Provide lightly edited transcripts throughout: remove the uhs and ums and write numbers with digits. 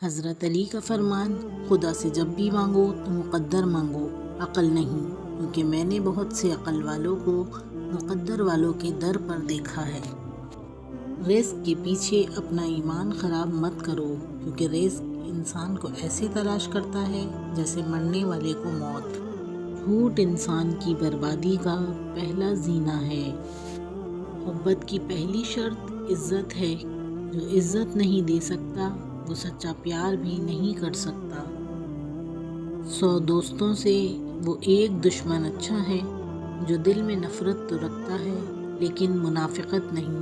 حضرت علی کا فرمان، خدا سے جب بھی مانگو تو مقدر مانگو، عقل نہیں، کیونکہ میں نے بہت سے عقل والوں کو مقدر والوں کے در پر دیکھا ہے۔ رزق کے پیچھے اپنا ایمان خراب مت کرو، کیونکہ رزق انسان کو ایسے تلاش کرتا ہے جیسے مرنے والے کو موت۔ جھوٹ انسان کی بربادی کا پہلا زینہ ہے۔ محبت کی پہلی شرط عزت ہے۔ جو عزت نہیں دے سکتا وہ سچا پیار بھی نہیں کر سکتا۔ 100 دوستوں سے وہ ایک دشمن اچھا ہے جو دل میں نفرت تو رکھتا ہے لیکن منافقت نہیں۔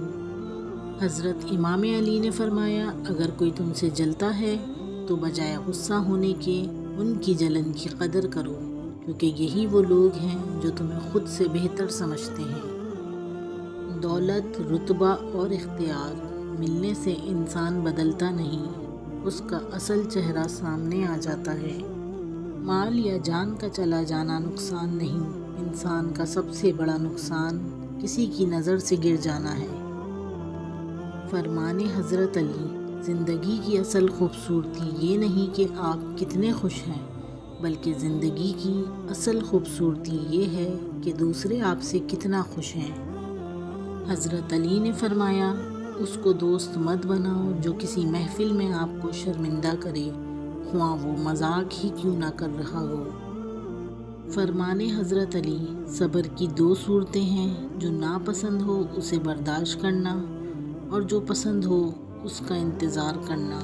حضرت امام علی نے فرمایا، اگر کوئی تم سے جلتا ہے تو بجائے غصہ ہونے کے ان کی جلن کی قدر کرو، کیونکہ یہی وہ لوگ ہیں جو تمہیں خود سے بہتر سمجھتے ہیں۔ دولت، رتبہ اور اختیار ملنے سے انسان بدلتا نہیں، اس کا اصل چہرہ سامنے آ جاتا ہے۔ مال یا جان کا چلا جانا نقصان نہیں، انسان کا سب سے بڑا نقصان کسی کی نظر سے گر جانا ہے۔ فرمان حضرت علی، زندگی کی اصل خوبصورتی یہ نہیں کہ آپ کتنے خوش ہیں، بلکہ زندگی کی اصل خوبصورتی یہ ہے کہ دوسرے آپ سے کتنا خوش ہیں۔ حضرت علی نے فرمایا، اس کو دوست مت بناؤ جو کسی محفل میں آپ کو شرمندہ کرے، خواہ وہ مذاق ہی کیوں نہ کر رہا ہو۔ فرمان حضرت علی، صبر کی 2 صورتیں ہیں، جو ناپسند ہو اسے برداشت کرنا اور جو پسند ہو اس کا انتظار کرنا۔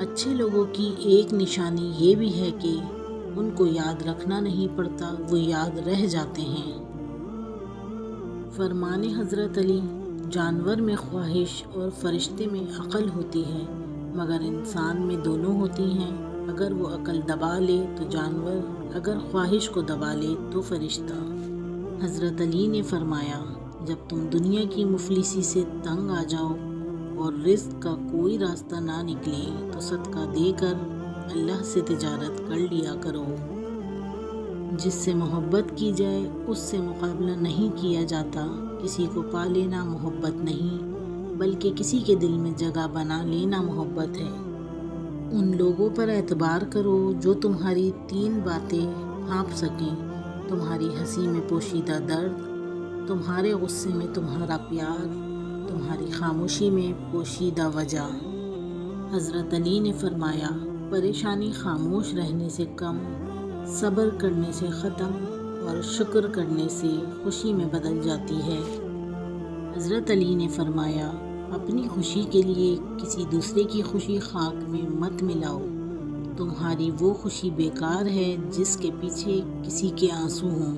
اچھے لوگوں کی ایک نشانی یہ بھی ہے کہ ان کو یاد رکھنا نہیں پڑتا، وہ یاد رہ جاتے ہیں۔ فرمان حضرت علی، جانور میں خواہش اور فرشتے میں عقل ہوتی ہے، مگر انسان میں دونوں ہوتی ہیں۔ اگر وہ عقل دبا لے تو جانور، اگر خواہش کو دبا لے تو فرشتہ۔ حضرت علی نے فرمایا، جب تم دنیا کی مفلسی سے تنگ آ جاؤ اور رزق کا کوئی راستہ نہ نکلے تو صدقہ دے کر اللہ سے تجارت کر لیا کرو۔ جس سے محبت کی جائے اس سے مقابلہ نہیں کیا جاتا۔ کسی کو پا لینا محبت نہیں، بلکہ کسی کے دل میں جگہ بنا لینا محبت ہے۔ ان لوگوں پر اعتبار کرو جو تمہاری 3 باتیں بھانپ سکیں، تمہاری ہنسی میں پوشیدہ درد، تمہارے غصے میں تمہارا پیار، تمہاری خاموشی میں پوشیدہ وجہ۔ حضرت علی نے فرمایا، پریشانی خاموش رہنے سے کم، صبر کرنے سے ختم اور شکر کرنے سے خوشی میں بدل جاتی ہے۔ حضرت علی نے فرمایا، اپنی خوشی کے لیے کسی دوسرے کی خوشی خاک میں مت ملاؤ، تمہاری وہ خوشی بیکار ہے جس کے پیچھے کسی کے آنسو ہوں۔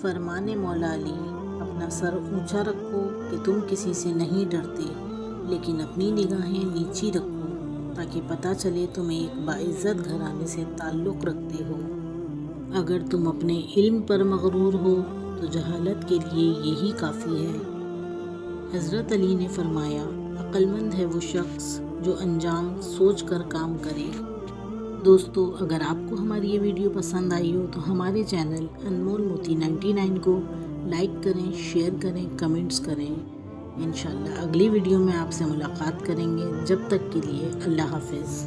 فرمان مولا علی، اپنا سر اونچا رکھو کہ تم کسی سے نہیں ڈرتے، لیکن اپنی نگاہیں نیچی رکھو تاکہ پتہ چلے تم ایک باعزت گھرانے سے تعلق رکھتے ہو۔ اگر تم اپنے علم پر مغرور ہو تو جہالت کے لیے یہی کافی ہے۔ حضرت علی نے فرمایا، عقل مند ہے وہ شخص جو انجام سوچ کر کام کرے۔ دوستو، اگر آپ کو ہماری یہ ویڈیو پسند آئی ہو تو ہمارے چینل انمول موتی 99 کو لائک کریں، شیئر کریں، کمنٹس کریں۔ انشاءاللہ اگلی ویڈیو میں آپ سے ملاقات کریں گے۔ جب تک کے لیے اللہ حافظ۔